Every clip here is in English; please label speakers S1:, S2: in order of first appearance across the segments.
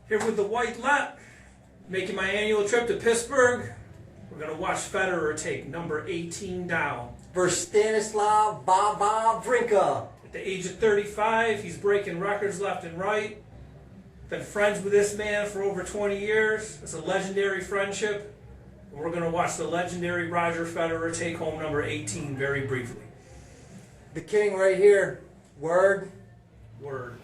S1: Here with the White Let, making my annual trip to Pittsburgh. We're going to watch Federer take number 18 down.
S2: Versus Stanislav Wawrinka.
S1: At the age of 35, he's breaking records left and right. Been friends with this man for over 20 years. It's a legendary friendship. And we're going to watch the legendary Roger Federer take home number 18 very briefly.
S2: The king right here. Word.
S1: Word.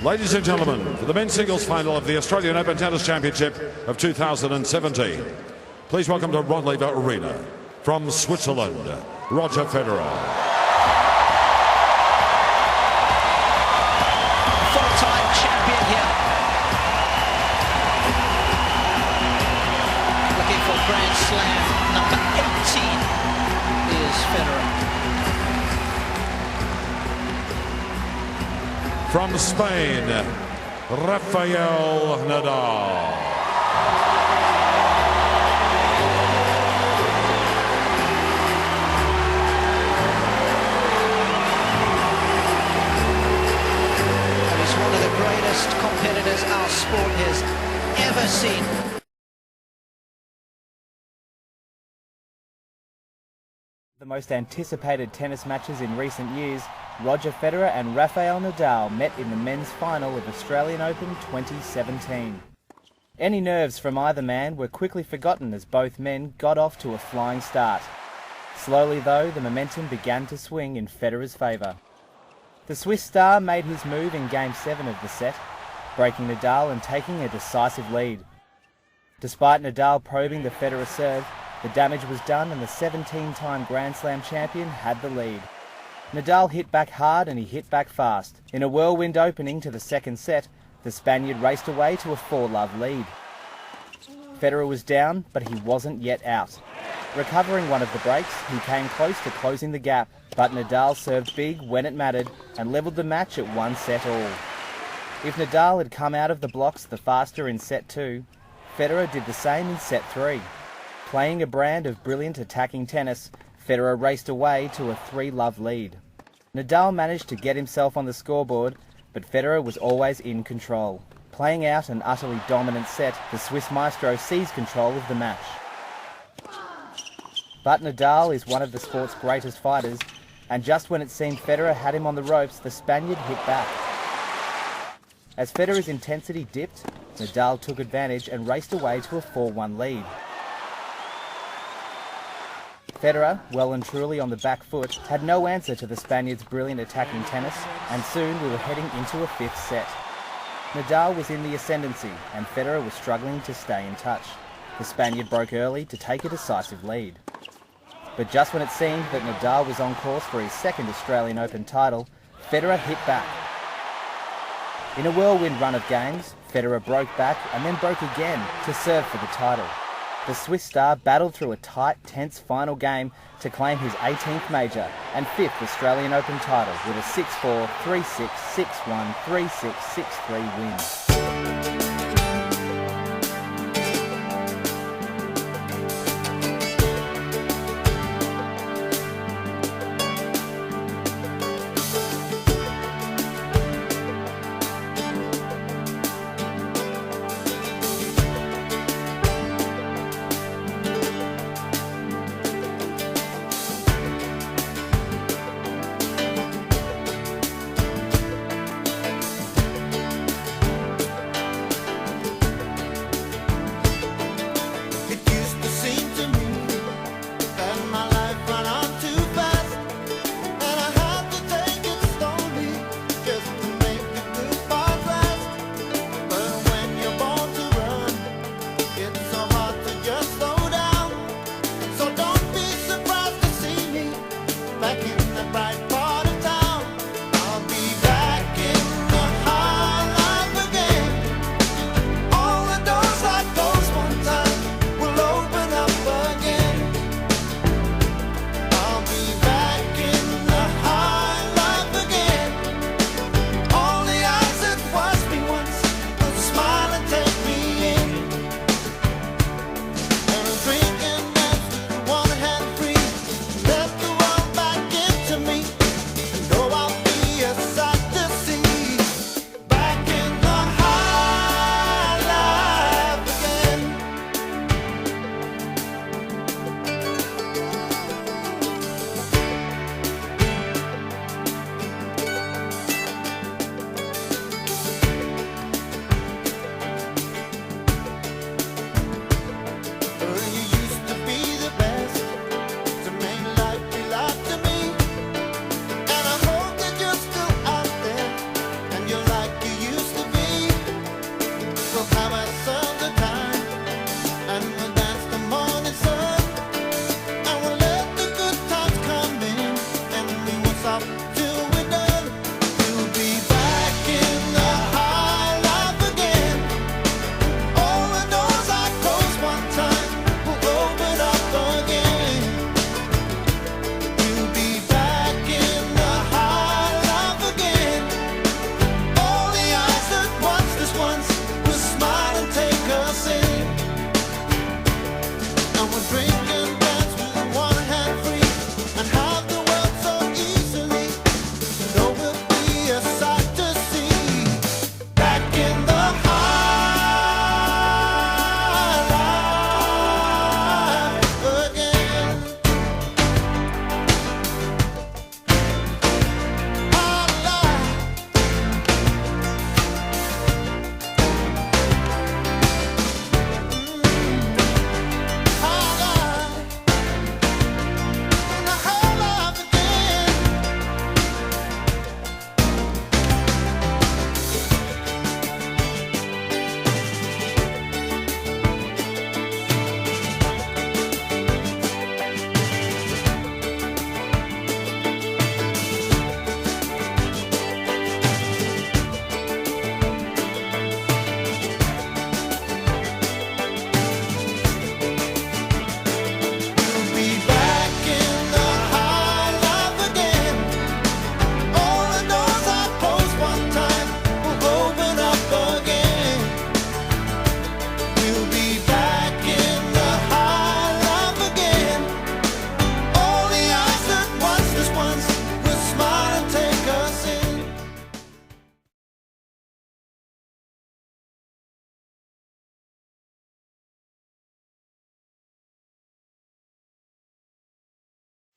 S3: Ladies and gentlemen, for the men's singles final of the Australian Open Tennis Championship of 2017, please welcome to Rod Laver Arena, from Switzerland, Roger Federer.
S4: Full-time champion here. Looking for Grand Slam number 18 is Federer.
S3: From Spain, Rafael Nadal.
S4: And he's one of the greatest competitors our sport has ever seen.
S5: The most anticipated tennis matches in recent years, Roger Federer and Rafael Nadal met in the men's final of Australian Open 2017. Any nerves from either man were quickly forgotten as both men got off to a flying start. Slowly though, the momentum began to swing in Federer's favour. The Swiss star made his move in Game 7 of the set, breaking Nadal and taking a decisive lead. Despite Nadal probing the Federer serve, the damage was done and the 17-time Grand Slam champion had the lead. Nadal hit back hard and he hit back fast. In a whirlwind opening to the second set, the Spaniard raced away to a 4-love lead. Federer was down, but he wasn't yet out. Recovering one of the breaks, he came close to closing the gap, but Nadal served big when it mattered and levelled the match at 1 set all. If Nadal had come out of the blocks the faster in set 2, Federer did the same in set 3. Playing a brand of brilliant attacking tennis, Federer raced away to a 3-love lead. Nadal managed to get himself on the scoreboard, but Federer was always in control. Playing out an utterly dominant set, the Swiss maestro seized control of the match. But Nadal is one of the sport's greatest fighters, and just when it seemed Federer had him on the ropes, the Spaniard hit back. As Federer's intensity dipped, Nadal took advantage and raced away to a 4-1 lead. Federer, well and truly on the back foot, had no answer to the Spaniard's brilliant attacking tennis, and soon we were heading into a 5th set. Nadal was in the ascendancy, and Federer was struggling to stay in touch. The Spaniard broke early to take a decisive lead. But just when it seemed that Nadal was on course for his 2nd Australian Open title, Federer hit back. In a whirlwind run of games, Federer broke back and then broke again to serve for the title. The Swiss star battled through a tight, tense final game to claim his 18th major and 5th Australian Open title with a 6-4, 3-6, 6-1, 3-6, 6-3 win.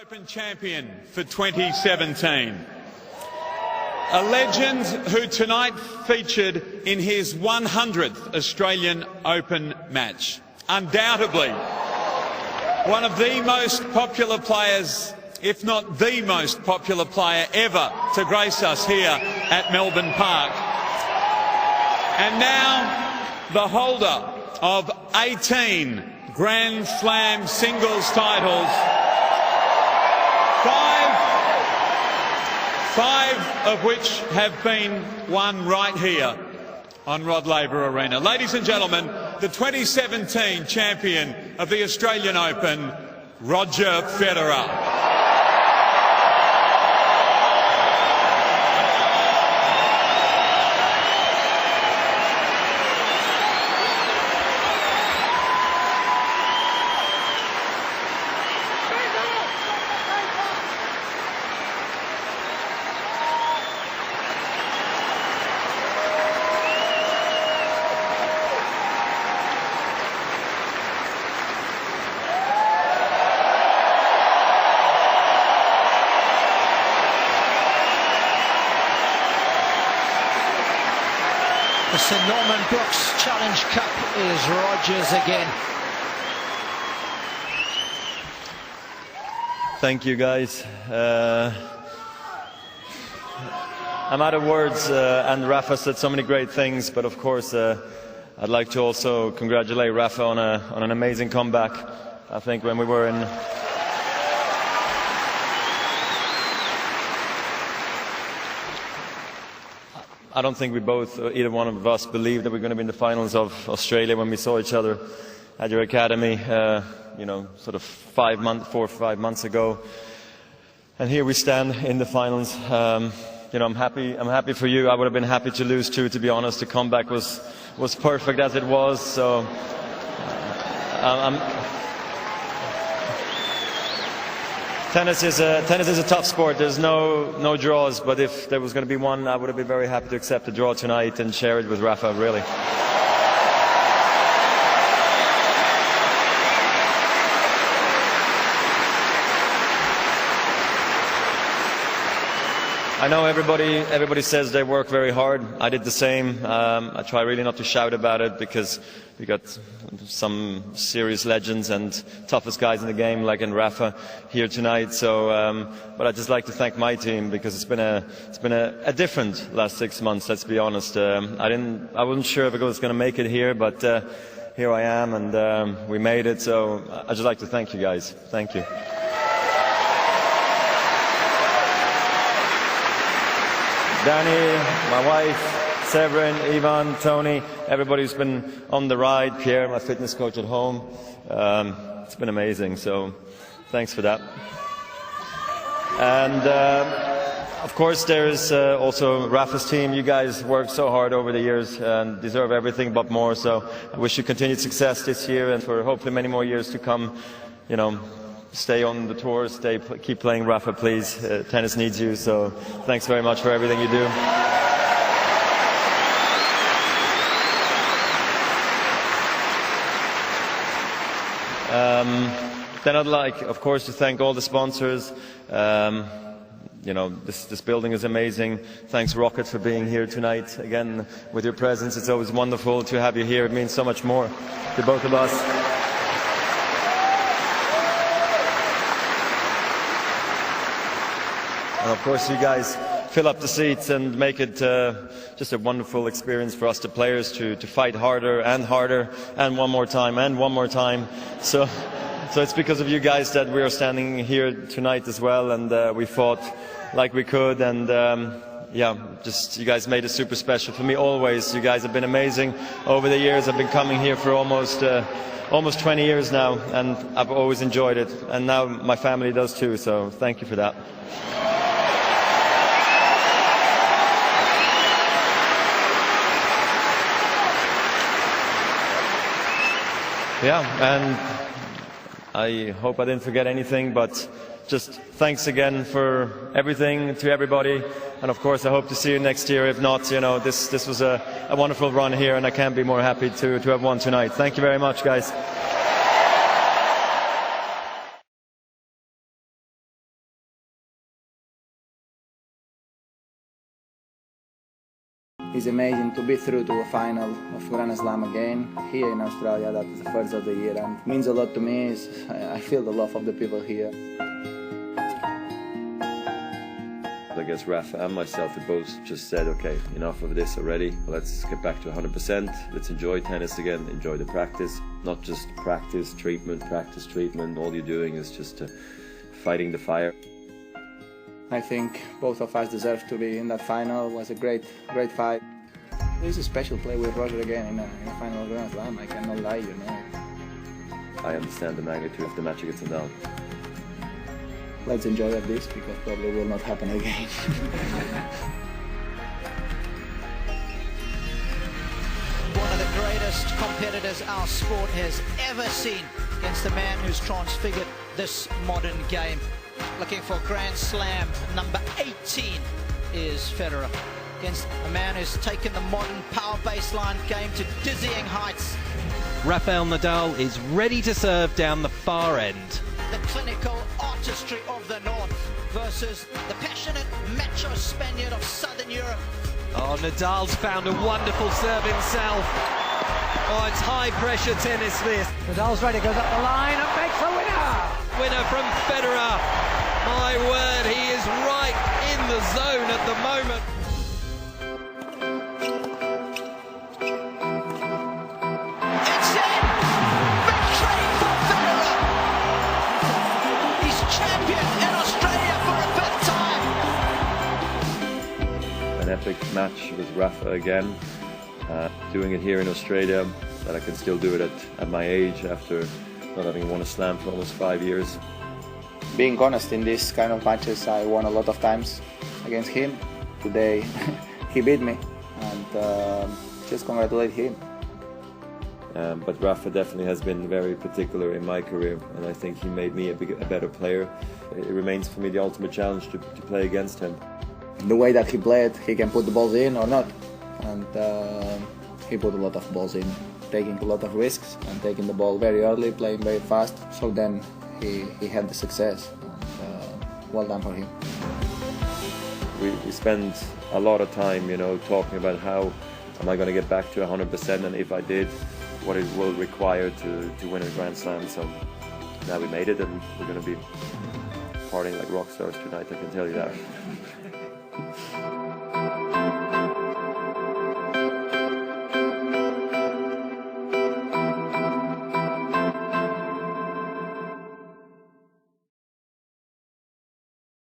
S6: Open champion for 2017. A legend who tonight featured in his 100th Australian Open match. Undoubtedly, one of the most popular players, if not the most popular player ever to grace us here at Melbourne Park. And now, the holder of 18 Grand Slam singles titles, five of which have been won right here on Rod Laver Arena. Ladies and gentlemen, the 2017 champion of the Australian Open, Roger Federer.
S4: The St Norman Brooks Challenge Cup is Roger's again.
S7: Thank you, guys. I'm out of words, and Rafa said so many great things, but of course I'd like to also congratulate Rafa on an amazing comeback. I think when we were in I don't think we both, either one of us, believed that we were going to be in the finals of Australia when we saw each other at your academy, you know, sort of 4 or 5 months ago. And here we stand in the finals. You know, I'm happy for you. I would have been happy to lose too, to be honest. The comeback was perfect as it was. So Tennis is a tough sport. There's no draws, but if there was going to be one, I would have been very happy to accept the draw tonight and share it with Rafa, really. I know everybody says they work very hard. I did the same. I try really not to shout about it because we got some serious legends and toughest guys in the game, like in Rafa, here tonight. So, but I'd just like to thank my team because it's been a different last 6 months. Let's be honest. I wasn't sure if I was going to make it here, but here I am, and we made it. So I'd just like to thank you guys. Thank you. Danny, my wife, Severin, Ivan, Tony, everybody who's been on the ride, Pierre, my fitness coach at home. It's been amazing, so thanks for that. And of course there's also Rafa's team. You guys worked so hard over the years and deserve everything but more, so I wish you continued success this year and for hopefully many more years to come. You know, stay on the tours, keep playing Rafa, please. Tennis needs you, so thanks very much for everything you do. Then I'd like, of course, to thank all the sponsors. You know, this building is amazing. Thanks, Rocket, for being here tonight. Again, with your presence, it's always wonderful to have you here. It means so much more to both of us. And of course, you guys fill up the seats and make it just a wonderful experience for us, the players, to fight harder and harder and one more time and one more time. So it's because of you guys that we are standing here tonight as well, and we fought like we could, and yeah, just you guys made it super special for me always. You guys have been amazing over the years. I've been coming here for almost 20 years now, and I've always enjoyed it, and now my family does too, so thank you for that. Yeah, and I hope I didn't forget anything, but just thanks again for everything to everybody, and of course I hope to see you next year. If not, you know, this was a wonderful run here, and I can't be more happy to have won tonight. Thank you very much, guys.
S8: It's amazing to be through to a final of Grand Slam again here in Australia. That is the first of the year, and it means a lot to me. I feel the love of the people here.
S7: I guess Rafa and myself, we both just said, okay, enough of this already. Let's get back to 100%. Let's enjoy tennis again, enjoy the practice. Not just practice, treatment. All you're doing is just fighting the fire.
S8: I think both of us deserve to be in that final. It was a great fight. It's a special play with Roger again in a final Grand Slam. I cannot lie, you know.
S7: I understand the magnitude of the match against Nadal.
S8: Let's enjoy this because probably will not happen again.
S4: One of the greatest competitors our sport has ever seen against the man who's transfigured this modern game. Looking for Grand Slam number 18 is Federer. Against a man who's taken the modern power baseline game to dizzying heights.
S9: Rafael Nadal is ready to serve down the far end.
S4: The clinical artistry of the North versus the passionate macho Spaniard of Southern Europe.
S9: Oh, Nadal's found a wonderful serve himself. Oh, it's high-pressure tennis, this.
S10: Nadal's ready, goes up the line and makes the winner!
S9: Winner from Federer. My word, he is right in the zone at the moment.
S4: It's in! Victory for Federer! He's champion in Australia for a fifth time!
S7: An epic match with Rafa again. Doing it here in Australia, that I can still do it at my age after not having won a slam for almost 5 years.
S8: Being honest, in these kind of matches, I won a lot of times against him. Today, he beat me, and just congratulate him.
S7: But Rafa definitely has been very particular in my career, and I think he made me a better player. It remains for me the ultimate challenge to play against him.
S8: The way that he played, he can put the balls in or not, and he put a lot of balls in, taking a lot of risks and taking the ball very early, playing very fast. So then he had the success, and well done for him.
S7: We spend a lot of time, talking about how am I going to get back to 100%, and if I did, what it will require to win a Grand Slam. So now we made it, and we're going to be partying like rock stars tonight, I can tell you that.